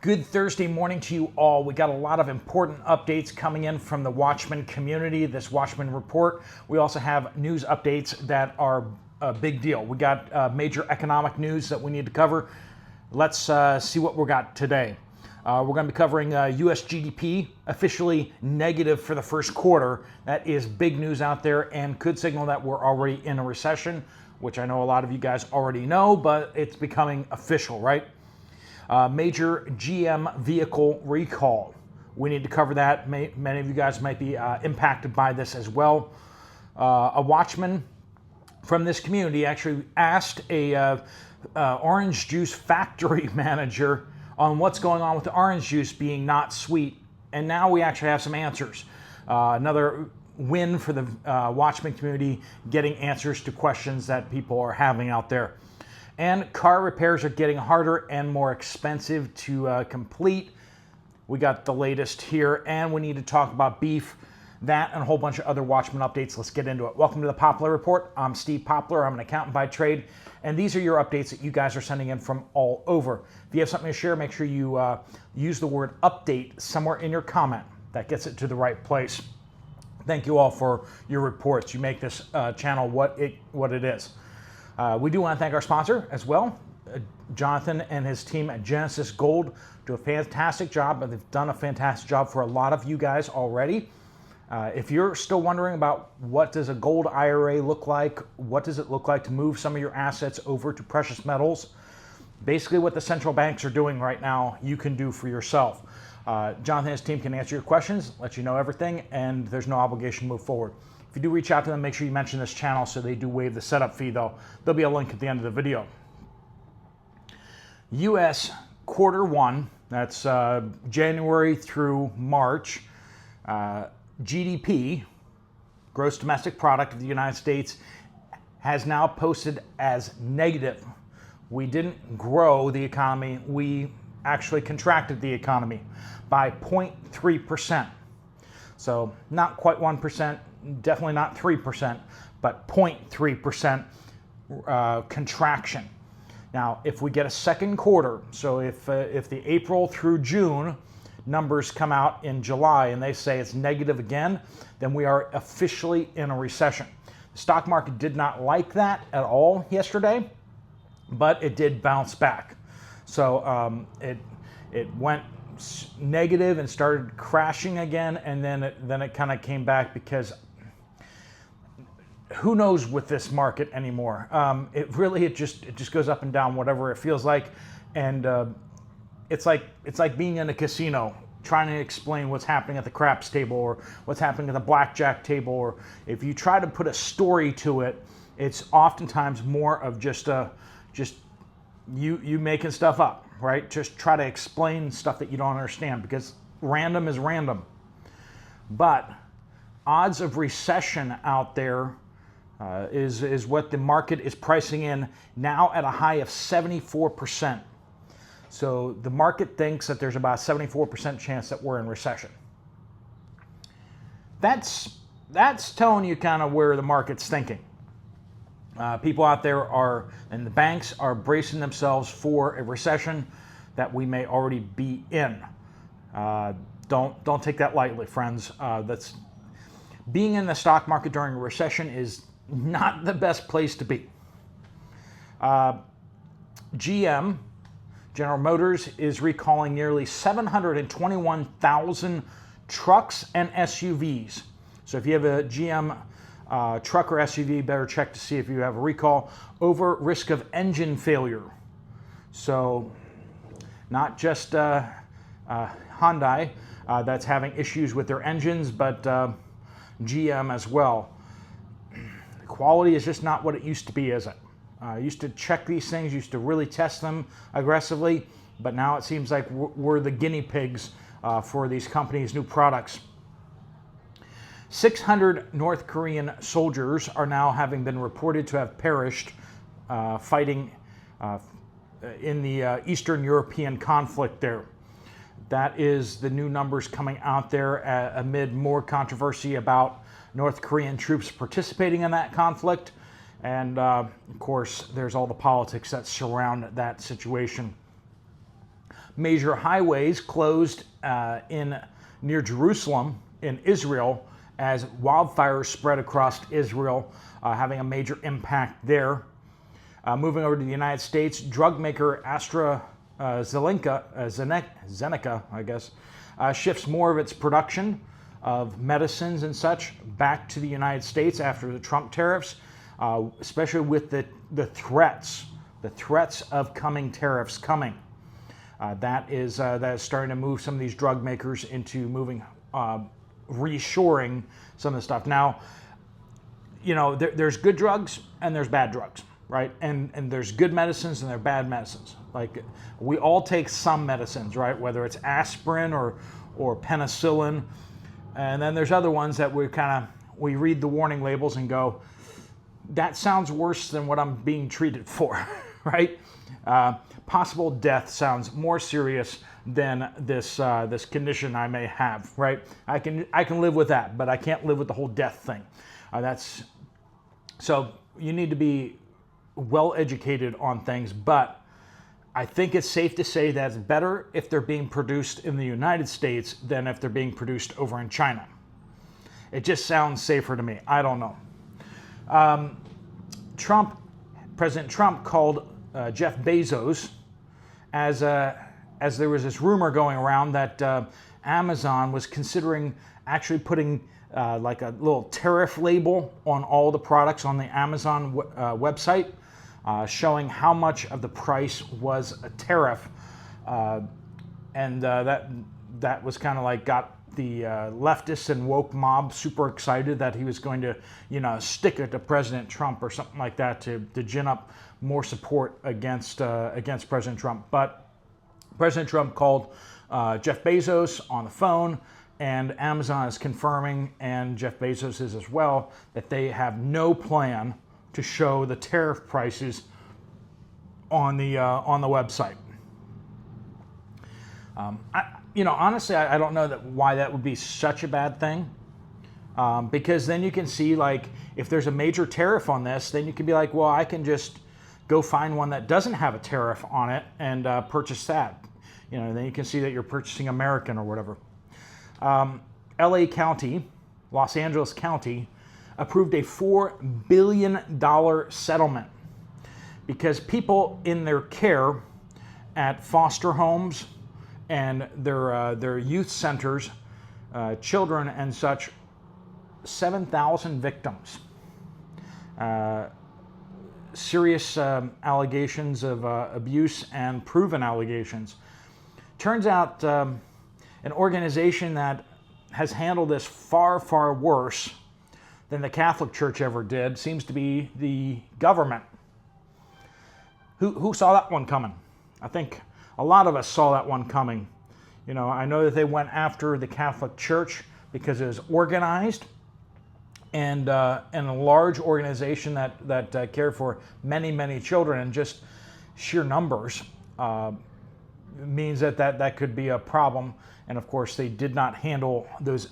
Good Thursday morning to you all. We got a lot of important updates coming in from the Watchman community, this Watchman report. We also have news updates that are a big deal. We got major economic news that we need to cover. Let's see what we got today. We're going to be covering U.S. GDP, officially negative for the first quarter. That is big news out there and could signal that we're already in a recession, which I know a lot of you guys already know, but it's becoming official, right? Major GM vehicle recall. We need to cover that. Many of you guys might be impacted by this as well. A Watchman from this community actually asked a orange juice factory manager on what's going on with the orange juice being not sweet, and now we actually have some answers. Another win for the Watchman community, getting answers to questions that people are having out there. And car repairs are getting harder and more expensive to complete. We got the latest here, and we need to talk about beef, that, and a whole bunch of other Watchman updates. Let's get into it. Welcome to the Poplar Report. I'm Steve Poplar. I'm an accountant by trade, and these are your updates that you guys are sending in from all over. If you have something to share, make sure you use the word update somewhere in your comment. That gets it to the right place. Thank you all for your reports. You make this channel what it is. We do want to thank our sponsor as well. Jonathan and his team at Genesis Gold do a fantastic job, but they've done a fantastic job for a lot of you guys already. If you're still wondering about what does a gold IRA look like, what does it look like to move some of your assets over to precious metals, basically what the central banks are doing right now, you can do for yourself. Jonathan and his team can answer your questions, let you know everything, and there's no obligation to move forward. If you do reach out to them, make sure you mention this channel so they do waive the setup fee, though. There'll be a link at the end of the video. U.S. quarter one, that's January through March, GDP, gross domestic product of the United States, has now posted as negative. We didn't grow the economy, we actually contracted the economy by 0.3%. So not quite 1%, definitely not 3%, but 0.3% contraction. Now, if we get a second quarter, so if the April through June numbers come out in July and they say it's negative again, then we are officially in a recession. The stock market did not like that at all yesterday, but it did bounce back. So it went negative and started crashing again, and then it kind of came back because who knows with this market anymore. It just goes up and down, whatever it feels like, and it's like being in a casino trying to explain what's happening at the craps table or what's happening at the blackjack table, or if you try to put a story to it, it's oftentimes more of just you making stuff up, right? Just try to explain stuff that you don't understand, because random is random. But odds of recession out there is what the market is pricing in now at a high of 74%. So the market thinks that there's about a 74% chance that we're in recession. That's telling you kind of where the market's thinking. People out there and the banks are bracing themselves for a recession that we may already be in. Don't take that lightly, friends. Being in the stock market during a recession is not the best place to be. GM, General Motors, is recalling nearly 721,000 trucks and SUVs. So if you have a GM truck or SUV, better check to see if you have a recall over risk of engine failure. So not just Hyundai that's having issues with their engines, but GM as well. The quality is just not what it used to be, is it? Used to check these things, used to really test them aggressively, but now it seems like we're the guinea pigs for these companies' new products. 600 North Korean soldiers are now having been reported to have perished fighting in the Eastern European conflict there. That is the new numbers coming out there amid more controversy about North Korean troops participating in that conflict. And of course, there's all the politics that surround that situation. major highways closed in near Jerusalem in Israel as wildfires spread across Israel, having a major impact there. Moving over to the United States, drug maker Zeneca, I guess, shifts more of its production of medicines and such back to the United States after the Trump tariffs, especially with the threats of coming tariffs coming. That is starting to move some of these drug makers into reshoring some of the stuff. Now, there's good drugs and there's bad drugs, right? And there's good medicines and there's bad medicines. Like, we all take some medicines, right? Whether it's aspirin or penicillin. And then there's other ones that we read the warning labels and go, that sounds worse than what I'm being treated for, right? Possible death sounds more serious than this condition I may have, right? I can live with that, but I can't live with the whole death thing. So you need to be well educated on things, but I think it's safe to say that it's better if they're being produced in the United States than if they're being produced over in China. It just sounds safer to me. I don't know. President Trump called Jeff Bezos as there was this rumor going around that Amazon was considering actually putting like a little tariff label on all the products on the Amazon website, showing how much of the price was a tariff, and that was kind of like got the leftists and woke mob super excited that he was going to, stick it to President Trump or something like that to gin up more support against President Trump. But President Trump called Jeff Bezos on the phone, and Amazon is confirming, and Jeff Bezos is as well, that they have no plan to show the tariff prices on the website. Honestly, I don't know why that would be such a bad thing, because then you can see, like, if there's a major tariff on this, then you can be like, well, I can just go find one that doesn't have a tariff on it and purchase that. Then you can see that you're purchasing American or whatever. LA County, Los Angeles County, approved a $4 billion settlement because people in their care at foster homes and their youth centers, children and such, 7,000 victims. Serious allegations of abuse and proven allegations. Turns out an organization that has handled this far, far worse than the Catholic Church ever did seems to be the government. Who saw that one coming? I think a lot of us saw that one coming. I know that they went after the Catholic Church because it was organized and a large organization that cared for many, many children, and just sheer numbers means that could be a problem. And of course, they did not handle those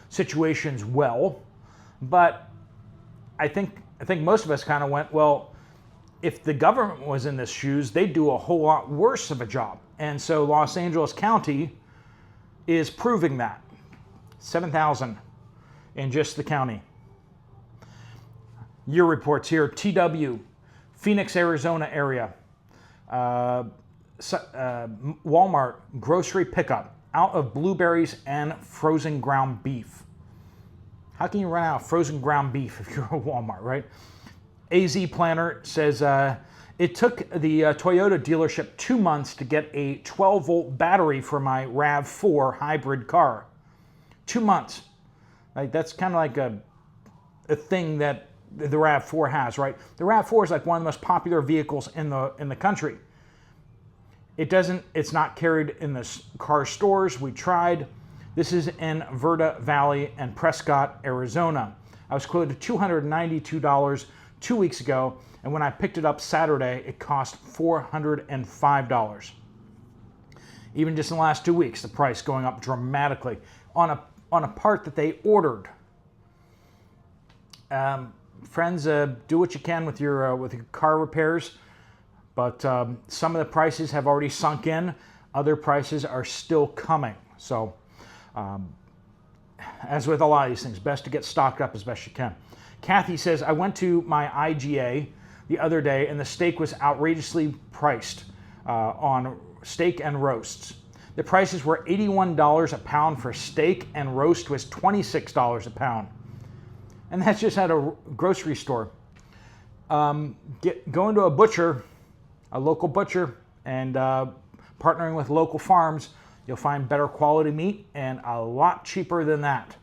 situations well. But I think most of us kind of went, well, if the government was in this shoes, they'd do a whole lot worse of a job. And so Los Angeles County is proving that. 7,000 in just the county. Year reports here, TW, Phoenix, Arizona area. Walmart grocery pickup out of blueberries and frozen ground beef. How can you run out of frozen ground beef if you're a Walmart, right? AZ Planner says it took the Toyota dealership 2 months to get a 12-volt battery for my RAV4 hybrid car. 2 months. Like, that's kind of like a thing that the RAV4 has, right? The RAV4 is like one of the most popular vehicles in the country. It's not carried in the car stores. We tried. This is in Verda Valley and Prescott, Arizona. I was quoted $292 2 weeks ago, and when I picked it up Saturday, it cost $405. Even just in the last 2 weeks, the price going up dramatically on a part that they ordered. Friends, do what you can with your car repairs, but some of the prices have already sunk in. Other prices are still coming. So as with a lot of these things, best to get stocked up as best you can. Kathy says, I went to my IGA the other day and the steak was outrageously priced on steak and roasts. The prices were $81 a pound for steak and roast was $26 a pound. And that's just at a grocery store. Going to a butcher, a local butcher, and partnering with local farms, you'll find better quality meat and a lot cheaper than that,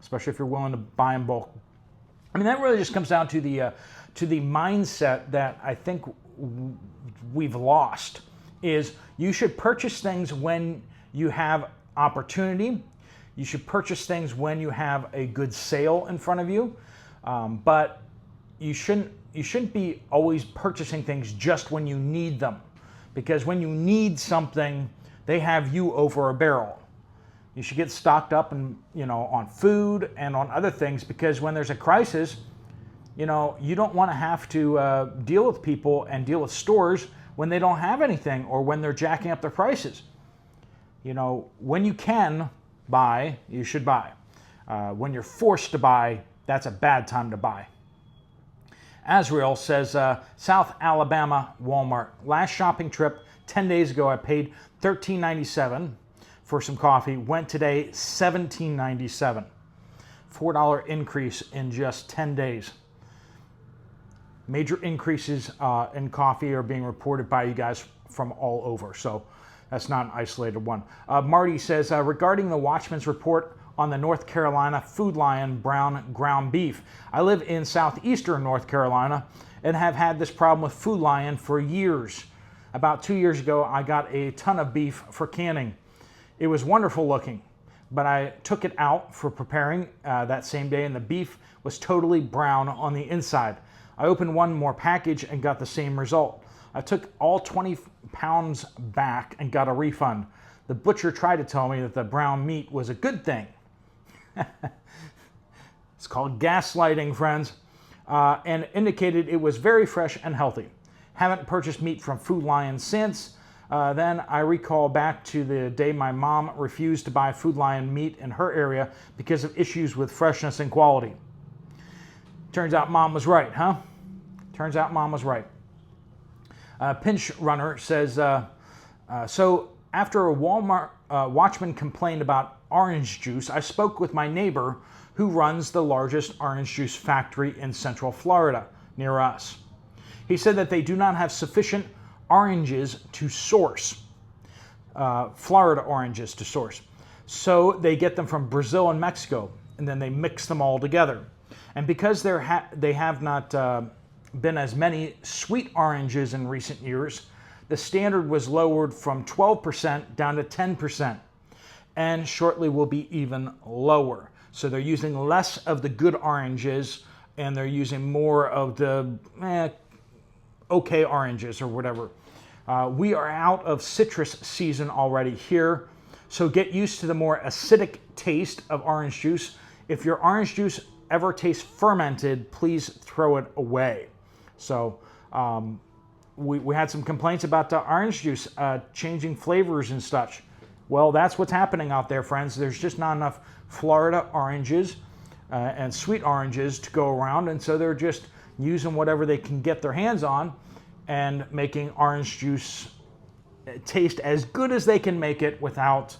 especially if you're willing to buy in bulk. I mean, that really just comes down to the mindset that I think we've lost, is you should purchase things when you have opportunity. You should purchase things when you have a good sale in front of you, but you shouldn't be always purchasing things just when you need them, because when you need something, they have you over a barrel. You should get stocked up and on food and on other things, because when there's a crisis, you don't want to have to deal with people and deal with stores when they don't have anything or when they're jacking up their prices. When you can buy, you should buy. When you're forced to buy, that's a bad time to buy. Azrael says, South Alabama Walmart. Last shopping trip 10 days ago, I paid $13.97 for some coffee. Went today $17.97. $4 increase in just 10 days. Major increases in coffee are being reported by you guys from all over, so that's not an isolated one. Marty says, regarding the Watchman's report on the North Carolina Food Lion brown ground beef. I live in southeastern North Carolina and have had this problem with Food Lion for years. About 2 years ago, I got a ton of beef for canning. It was wonderful looking, but I took it out for preparing that same day and the beef was totally brown on the inside. I opened one more package and got the same result. I took all 20 pounds back and got a refund. The butcher tried to tell me that the brown meat was a good thing. It's called gaslighting, friends, and indicated it was very fresh and healthy. Haven't purchased meat from Food Lion since. Then I recall back to the day my mom refused to buy Food Lion meat in her area because of issues with freshness and quality. Turns out mom was right, huh? Turns out mom was right. Pinch Runner says, so after a Walmart watchman complained about orange juice, I spoke with my neighbor who runs the largest orange juice factory in Central Florida near us. He said that they do not have sufficient oranges to source, Florida oranges to source. So they get them from Brazil and Mexico, and then they mix them all together. And because they have not been as many sweet oranges in recent years, the standard was lowered from 12% down to 10%, and shortly will be even lower. So they're using less of the good oranges, and they're using more of the okay oranges or whatever. We are out of citrus season already here, so get used to the more acidic taste of orange juice. If your orange juice ever tastes fermented, please throw it away. So we had some complaints about the orange juice changing flavors and such. Well, that's what's happening out there, friends. There's just not enough Florida oranges and sweet oranges to go around, and so they're just using whatever they can get their hands on and making orange juice taste as good as they can make it without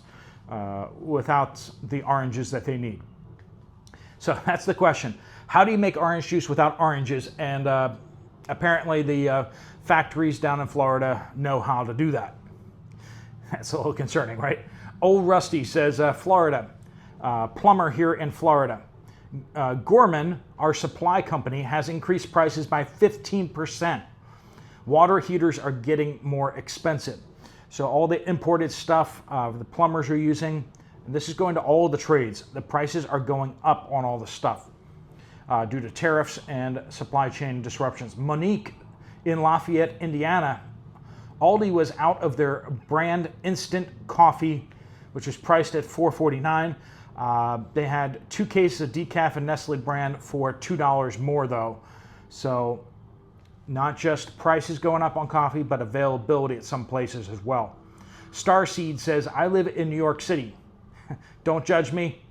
the oranges that they need. So that's the question. How do you make orange juice without oranges? And apparently the factories down in Florida know how to do that. That's a little concerning, right? Old Rusty says, Florida, plumber here in Florida. Gorman, our supply company, has increased prices by 15%. Water heaters are getting more expensive. So all the imported stuff the plumbers are using, and this is going to all the trades. The prices are going up on all the stuff due to tariffs and supply chain disruptions. Monique in Lafayette, Indiana, Aldi was out of their brand instant coffee, which is priced at $4.49. They had 2 cases of decaf and Nestle brand for $2 more though. So not just prices going up on coffee, but availability at some places as well. Starseed says, I live in New York City. Don't judge me.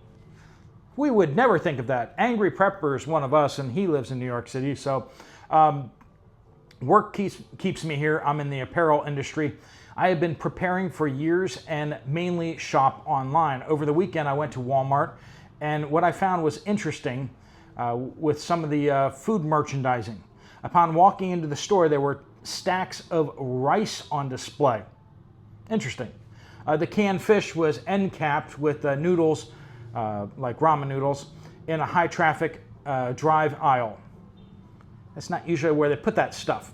We would never think of that. Angry Prepper is one of us, and he lives in New York City. So work keeps me here. I'm in the apparel industry. I have been preparing for years and mainly shop online. Over the weekend, I went to Walmart, and what I found was interesting with some of the food merchandising. Upon walking into the store, there were stacks of rice on display. Interesting. The canned fish was end capped with noodles, like ramen noodles, in a high traffic drive aisle. That's not usually where they put that stuff.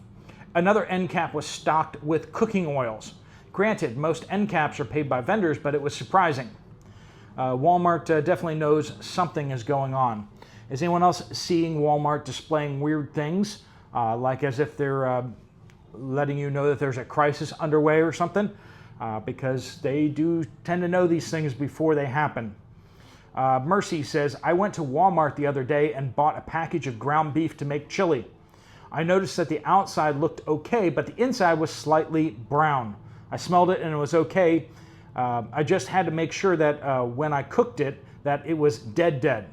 Another end cap was stocked with cooking oils. Granted, most end caps are paid by vendors, but it was surprising. Walmart definitely knows something is going on. Is anyone else seeing Walmart displaying weird things, like as if they're letting you know that there's a crisis underway or something? Because they do tend to know these things before they happen. Mercy says, I went to Walmart the other day and bought a package of ground beef to make chili. I noticed that the outside looked okay, but the inside was slightly brown. I smelled it and it was okay. I just had to make sure that when I cooked it, that it was dead.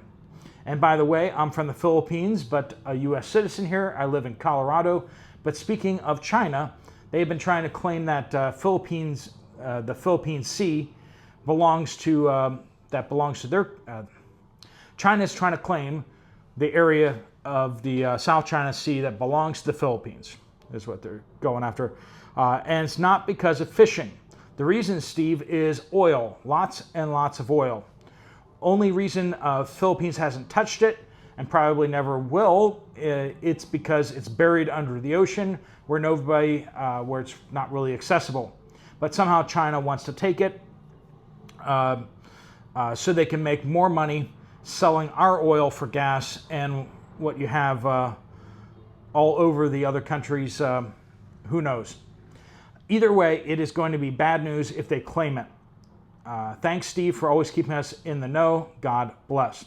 And by the way, I'm from the Philippines, but a U.S. citizen here. I live in Colorado. But speaking of China, they've been trying to claim that the Philippine Sea belongs to their. China's trying to claim the area of the South China Sea that belongs to the Philippines, is what they're going after. And it's not because of fishing. The reason, Steve, is oil. Lots and lots of oil. Only reason Philippines hasn't touched it, and probably never will, it's because it's buried under the ocean where where it's not really accessible. But somehow China wants to take it so they can make more money selling our oil for gas and what you have all over the other countries, who knows. Either way, it is going to be bad news if they claim it. Thanks, Steve, for always keeping us in the know. God bless.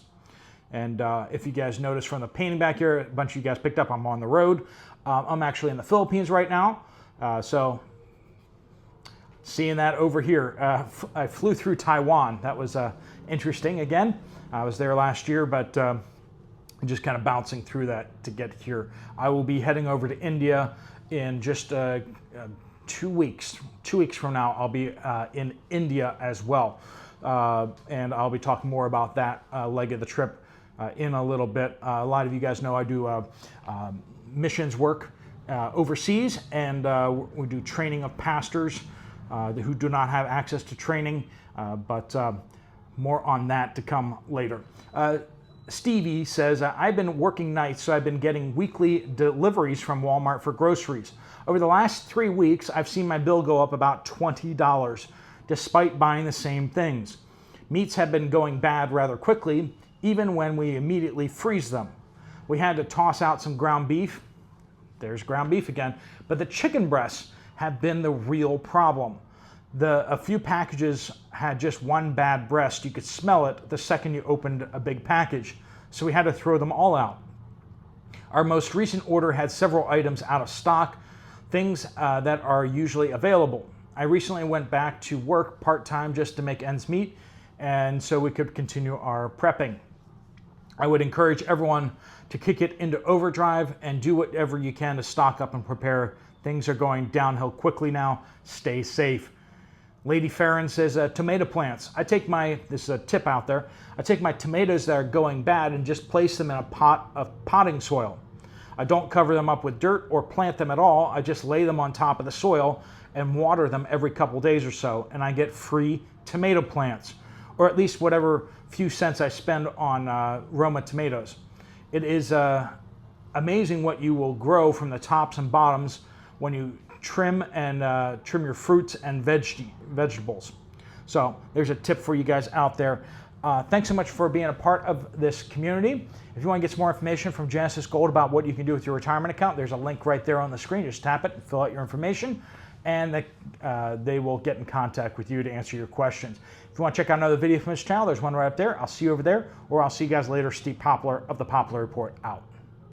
And if you guys notice from the painting back here, a bunch of you guys picked up, I'm on the road. I'm actually in the Philippines right now. So seeing that over here. I flew through Taiwan. That was interesting again. I was there last year, but just kind of bouncing through that to get here. I will be heading over to India in just 2 weeks. 2 weeks from now, I'll be in India as well. And I'll be talking more about that leg of the trip in a little bit. A lot of you guys know I do missions work overseas, and we do training of pastors who do not have access to training, but more on that to come later. Stevie says, I've been working nights, so I've been getting weekly deliveries from Walmart for groceries. Over the last 3 weeks, I've seen my bill go up about $20, despite buying the same things. Meats have been going bad rather quickly, even when we immediately freeze them. We had to toss out some ground beef. There's ground beef again. But the chicken breasts have been the real problem. A few packages had just one bad breast. You could smell it the second you opened a big package. So we had to throw them all out. Our most recent order had several items out of stock, things that are usually available. I recently went back to work part-time just to make ends meet, and so we could continue our prepping. I would encourage everyone to kick it into overdrive and do whatever you can to stock up and prepare. Things are going downhill quickly now. Stay safe. Lady Farron says, tomato plants. This is a tip out there, I take my tomatoes that are going bad and just place them in a pot of potting soil. I don't cover them up with dirt or plant them at all. I just lay them on top of the soil and water them every couple days or so, and I get free tomato plants, or at least whatever few cents I spend on Roma tomatoes. It is amazing what you will grow from the tops and bottoms when you trim your fruits and vegetables. So there's a tip for you guys out there. Thanks so much for being a part of this community. If you want to get some more information from Genesis Gold about what you can do with your retirement account, there's a link right there on the screen. Just tap it and fill out your information, and they will get in contact with you to answer your questions. If you want to check out another video from this channel, there's one right up there. I'll see you over there, or I'll see you guys later. Steve Poplar of The Poplar Report out.